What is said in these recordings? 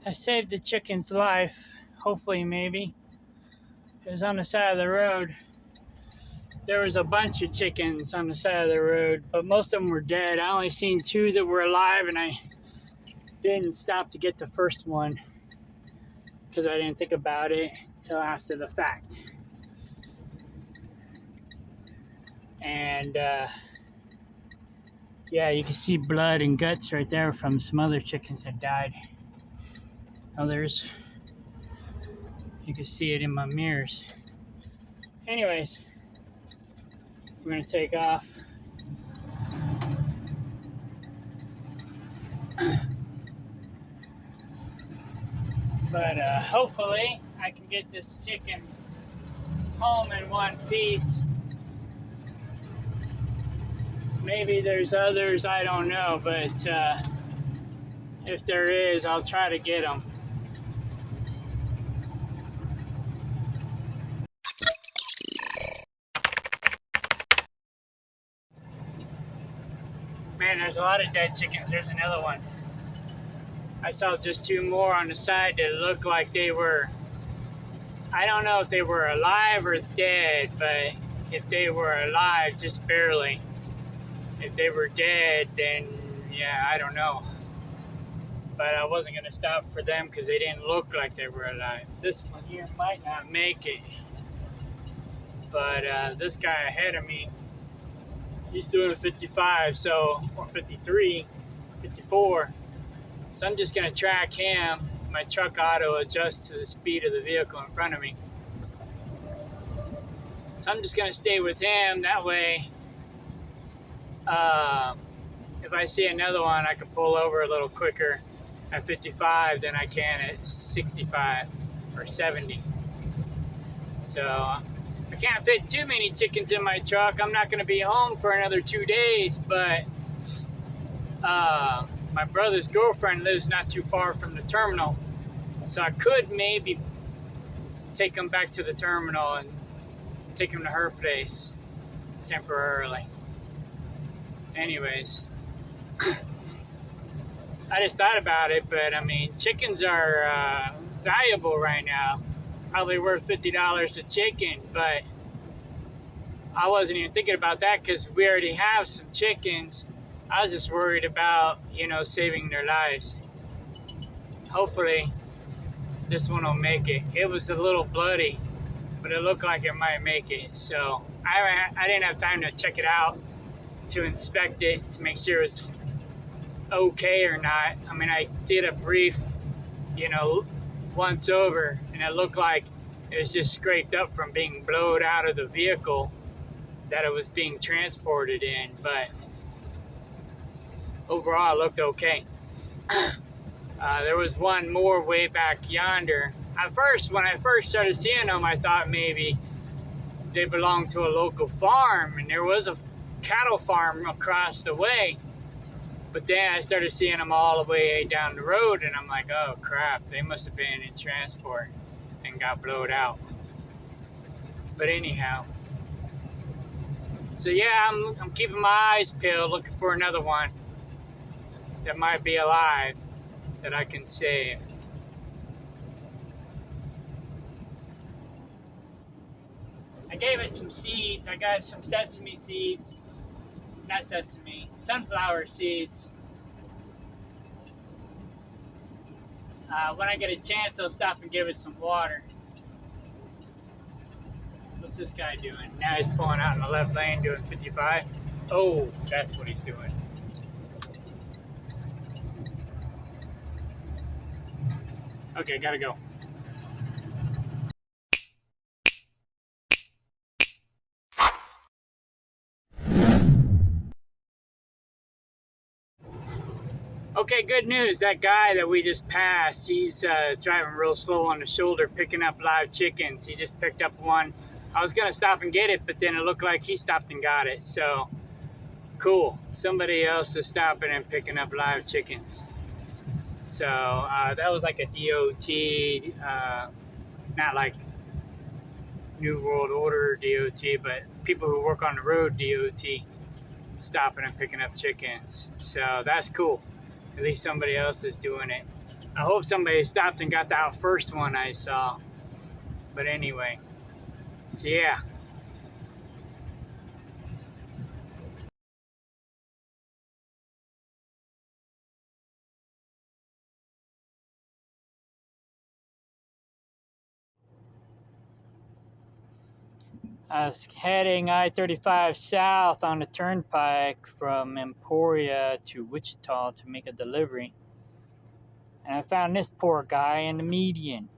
I saved the chicken's life. Hopefully, maybe. It was on the side of the road. There was a bunch of chickens on the side of the road, but most of them were dead. I only seen 2 that were alive, and I didn't stop to get the first one because I didn't think about it until after the fact. And yeah, you can see blood and guts right there from some other chickens that died. Others, you can see it in my mirrors. Anyways, we're gonna take off. But hopefully I can get this chicken home in one piece. Maybe there's others, I don't know, but if there is, I'll try to get them. Man, there's a lot of dead chickens. There's another one. I saw just 2 more on the side that looked like they were, I don't know if they were alive or dead, but if they were alive, just barely. If they were dead, then yeah, I don't know. But I wasn't going to stop for them because they didn't look like they were alive. This one here might not make it. But this guy ahead of me, he's doing 55, so, or 53, 54. So I'm just going to track him. My truck auto adjusts to the speed of the vehicle in front of me. So I'm just going to stay with him. That way, if I see another one, I can pull over a little quicker at 55 than I can at 65 or 70. So I can't fit too many chickens in my truck. I'm not going to be home for another 2 days, but my brother's girlfriend lives not too far from the terminal. So I could maybe take them back to the terminal and take them to her place temporarily. Anyways, I just thought about it, but I mean, chickens are valuable right now. Probably worth $50 a chicken, but I wasn't even thinking about that because we already have some chickens. I was just worried about, saving their lives. Hopefully, this one will make it. It was a little bloody, but it looked like it might make it. So I didn't have time to check it out, to inspect it, to make sure it's okay or not. I mean, I did a brief, once over, and it looked like it was just scraped up from being blown out of the vehicle that it was being transported in, but overall it looked okay. There was one more way back yonder. At first, when I first started seeing them, I thought maybe they belonged to a local farm, and there was a cattle farm across the way. But then I started seeing them all the way down the road, and I'm like, oh crap, they must have been in transport and got blowed out. But anyhow, so yeah, I'm keeping my eyes peeled, looking for another one that might be alive that I can save. I gave it some seeds. I got some sesame seeds. Not sesame, sunflower seeds. When I get a chance, I'll stop and give it some water. What's this guy doing? Now he's pulling out in the left lane doing 55. Oh, that's what he's doing. Okay, gotta go. Okay, good news. That guy that we just passed, he's driving real slow on the shoulder, picking up live chickens. He just picked up one. I was going to stop and get it, but then it looked like he stopped and got it. So, cool. Somebody else is stopping and picking up live chickens. So, that was like a DOT, not like New World Order DOT, but people who work on the road DOT stopping and picking up chickens. So, that's cool. At least somebody else is doing it. I hope somebody stopped and got that first one I saw. But anyway, so yeah. I was heading I-35 south on the Turnpike from Emporia to Wichita to make a delivery. And I found this poor guy in the median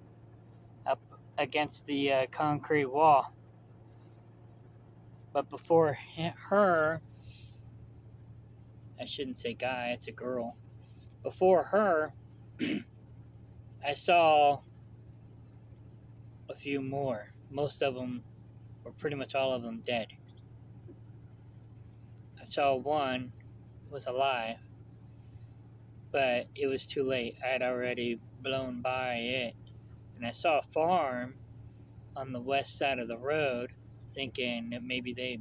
up against the concrete wall. But before her, I shouldn't say guy, it's a girl. Before her, I saw a few more. Most of them, or pretty much all of them, dead. I saw one was alive, but it was too late. I had already blown by it. And I saw a farm on the west side of the road, thinking that maybe they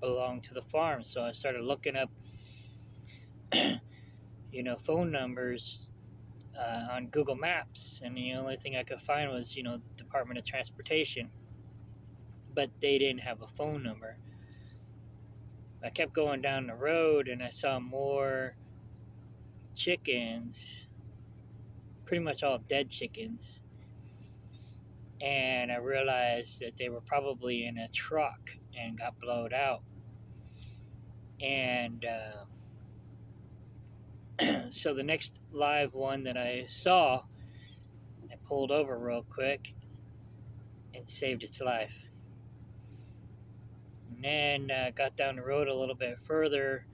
belonged to the farm. So I started looking up, phone numbers on Google Maps, and the only thing I could find was, Department of Transportation, but they didn't have a phone number. I kept going down the road, and I saw more chickens, pretty much all dead chickens, and I realized that they were probably in a truck and got blowed out. And so the next live one that I saw, I pulled over real quick and saved its life. And then got down the road a little bit further.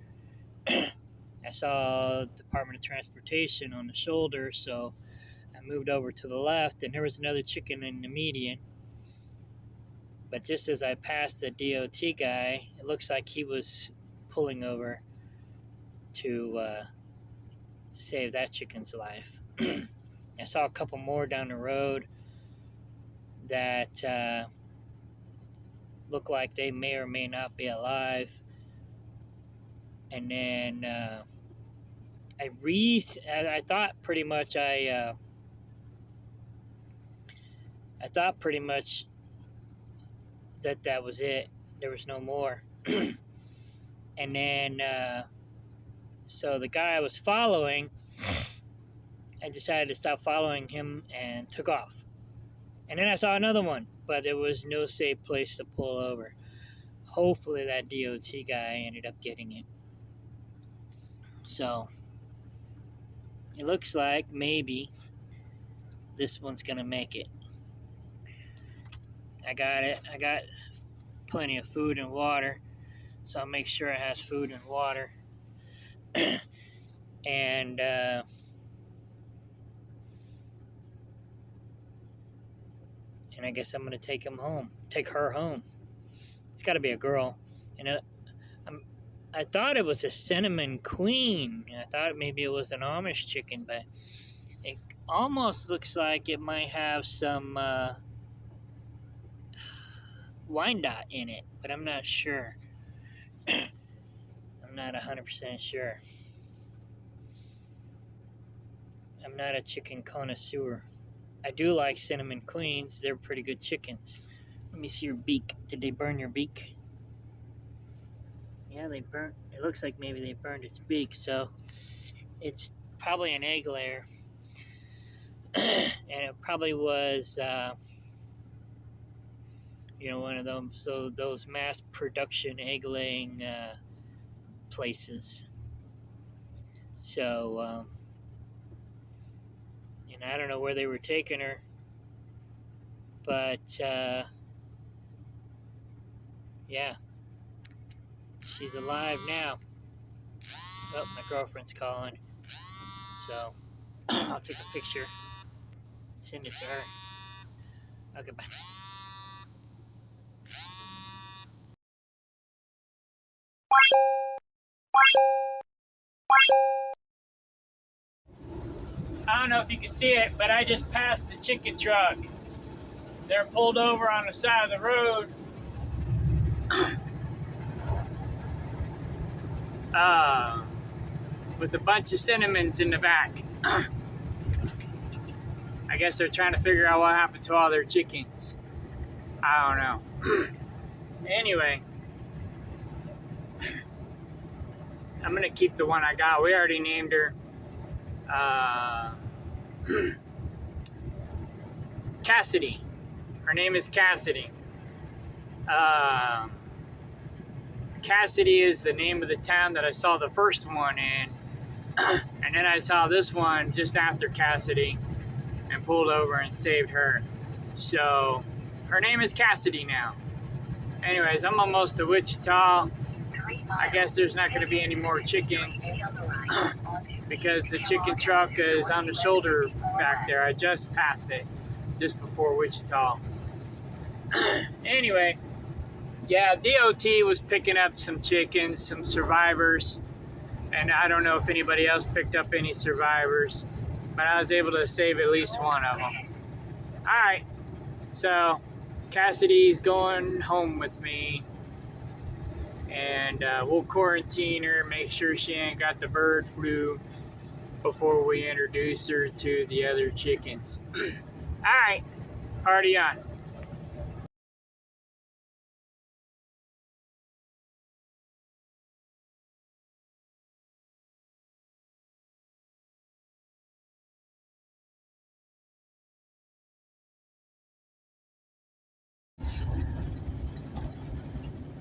I saw Department of Transportation on the shoulder, so I moved over to the left, and there was another chicken in the median. But just as I passed the DOT guy, it looks like he was pulling over to save that chicken's life. I saw a couple more down the road that look like they may or may not be alive. And then I thought pretty much I thought pretty much that was it. There was no more. And then so the guy I was following, I decided to stop following him and took off. And then I saw another one, but there was no safe place to pull over. Hopefully that DOT guy ended up getting it. So it looks like maybe this one's gonna make it. I got it. I got plenty of food and water, so I'll make sure it has food and water. And I guess I'm gonna take her home. It's got to be a girl. And I thought it was a cinnamon queen. I thought maybe it was an Amish chicken, but it almost looks like it might have some Wyandotte in it, but I'm not sure. I'm not 100% sure. I'm not a chicken connoisseur. I do like cinnamon queens. They're pretty good chickens. Let me see your beak. Did they burn your beak? Yeah, they burnt. It looks like maybe they burned its beak, so it's probably an egg layer. And it probably was, one of them. So those mass production egg laying places. So, and I don't know where they were taking her, but yeah, she's alive now. Oh, my girlfriend's calling, so I'll take a picture, send it to her. Okay, bye. I don't know if you can see it, but I just passed the chicken truck. They're pulled over on the side of the road. With a bunch of cinnamons in the back. I guess they're trying to figure out what happened to all their chickens. I don't know. Anyway, I'm going to keep the one I got. We already named her Cassoday. Her name is Cassoday. Cassoday is the name of the town that I saw the first one in. And then I saw this one just after Cassoday and pulled over and saved her. So her name is Cassoday now. Anyways, I'm almost to Wichita. I guess there's not going to be any more chickens because the chicken truck is on the shoulder back there. I just passed it just before Wichita. Anyway, yeah, DOT was picking up some chickens, some survivors, and I don't know if anybody else picked up any survivors, but I was able to save at least one of them. All right, so Cassaday's going home with me, and we'll quarantine her, make sure she ain't got the bird flu before we introduce her to the other chickens. All right, party on.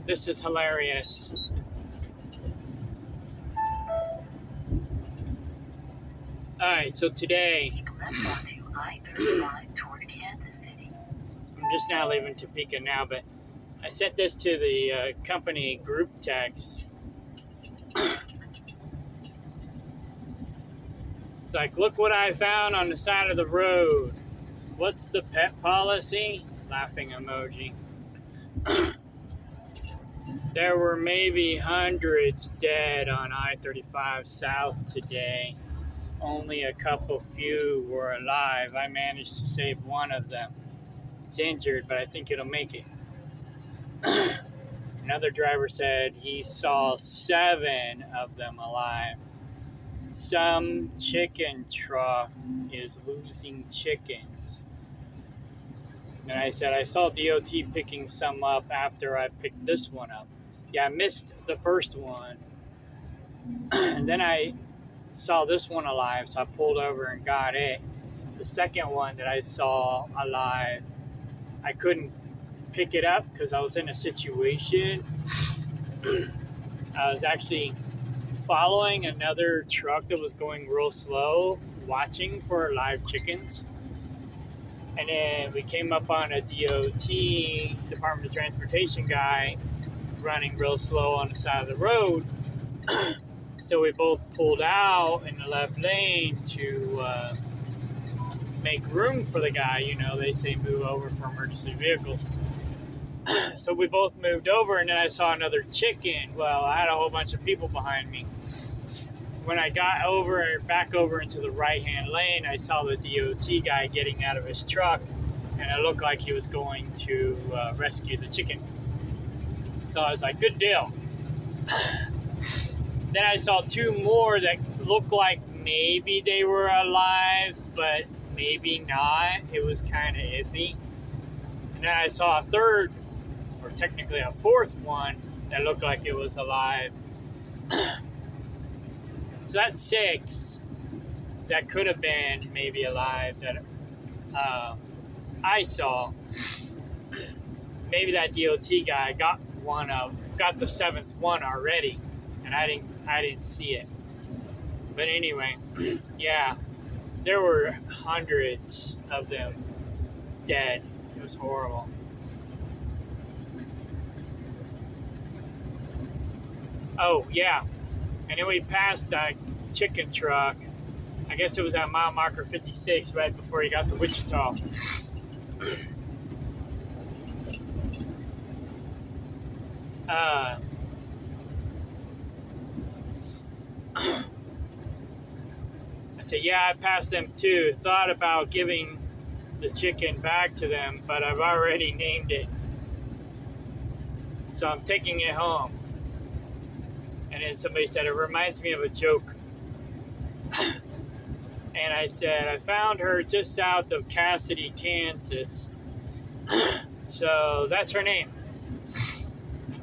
This is hilarious. All right, so today, keep left onto I-35 toward Kansas City. I'm just now leaving Topeka now, but I sent this to the company group text. It's like, look what I found on the side of the road. What's the pet policy? Laughing emoji. There were maybe hundreds dead on I-35 South today. Only a couple few were alive. I managed to save one of them. It's injured, but I think it'll make it. Another driver said he saw 7 of them alive. Some chicken truck is losing chickens. And I said, I saw DOT picking some up after I picked this one up. Yeah, I missed the first one. And then I saw this one alive, so I pulled over and got it. The second one that I saw alive, I couldn't pick it up because I was in a situation. I was actually following another truck that was going real slow, watching for live chickens. And then we came up on a DOT, Department of Transportation guy, running real slow on the side of the road. So we both pulled out in the left lane to make room for the guy. You know, they say move over for emergency vehicles. So we both moved over, and then I saw another chicken. Well, I had a whole bunch of people behind me. When I got over, back over into the right-hand lane, I saw the DOT guy getting out of his truck, and it looked like he was going to rescue the chicken. So I was like, good deal. Then I saw 2 more that looked like maybe they were alive, but maybe not. It was kind of iffy. And then I saw a third, or technically a 4th one, that looked like it was alive. So that's 6 that could have been maybe alive that I saw. Maybe that DOT guy got the 7th one already, and I didn't see it. But anyway, yeah, there were hundreds of them dead. It was horrible. Oh yeah, and then we passed a chicken truck. I guess it was at mile marker 56 right before he got to Wichita. I said, yeah, I passed them too. Thought about giving the chicken back to them, but I've already named it. So I'm taking it home. And then somebody said, it reminds me of a joke. And I said, I found her just south of Cassoday, Kansas. So that's her name.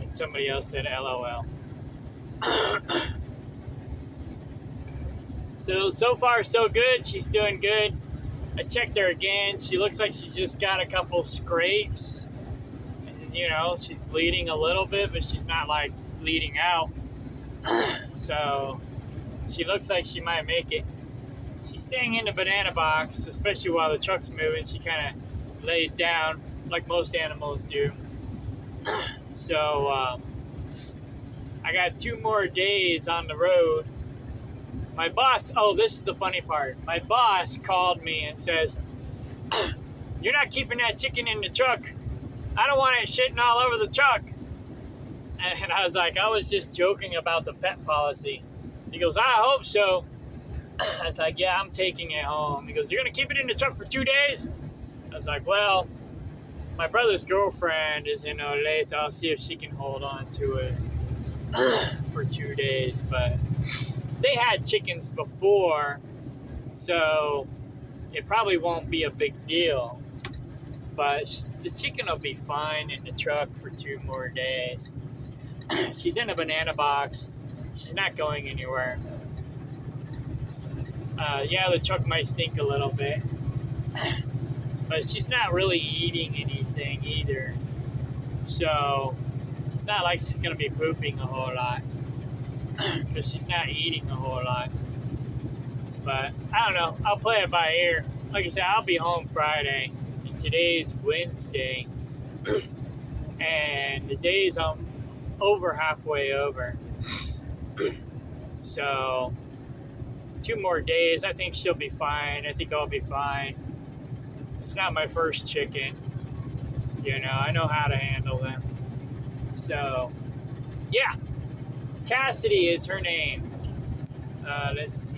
And somebody else said LOL. So far, so good. She's doing good. I checked her again. She looks like she just got a couple scrapes. And, you know, she's bleeding a little bit, but she's not like bleeding out. So she looks like she might make it. She's staying in the banana box, especially while the truck's moving. She kind of lays down like most animals do. So I got 2 more days on the road. My boss, oh, this is the funny part. My boss called me and says, you're not keeping that chicken in the truck. I don't want it shitting all over the truck. And I was like, I was just joking about the pet policy. He goes, I hope so. I was like, yeah, I'm taking it home. He goes, you're going to keep it in the truck for 2 days? I was like, well, my brother's girlfriend is in Olathe. I'll see if she can hold on to it for 2 days. But they had chickens before, so it probably won't be a big deal. But the chicken will be fine in the truck for 2 more days. She's in a banana box. She's not going anywhere. Yeah, the truck might stink a little bit. But she's not really eating anything either. So it's not like she's going to be pooping a whole lot. Because she's not eating a whole lot. But I don't know. I'll play it by ear. Like I said, I'll be home Friday. And today's Wednesday. And the day's over halfway over. So 2 more days. I think she'll be fine. I think I'll be fine. It's not my first chicken. You know, I know how to handle them. So, yeah. Cassoday is her name. Let's see.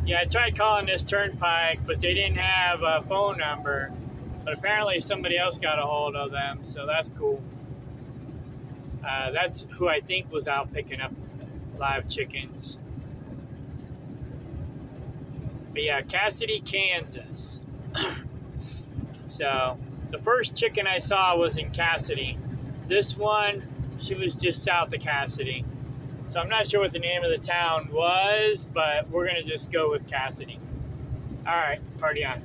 Yeah, I tried calling this Turnpike, but they didn't have a phone number. But apparently somebody else got a hold of them, so that's cool. That's who I think was out picking up live chickens. But yeah, Cassoday, Kansas. So the first chicken I saw was in Cassoday. This one, she was just south of Cassoday. So I'm not sure what the name of the town was, but we're going to just go with Cassoday. All right, party on.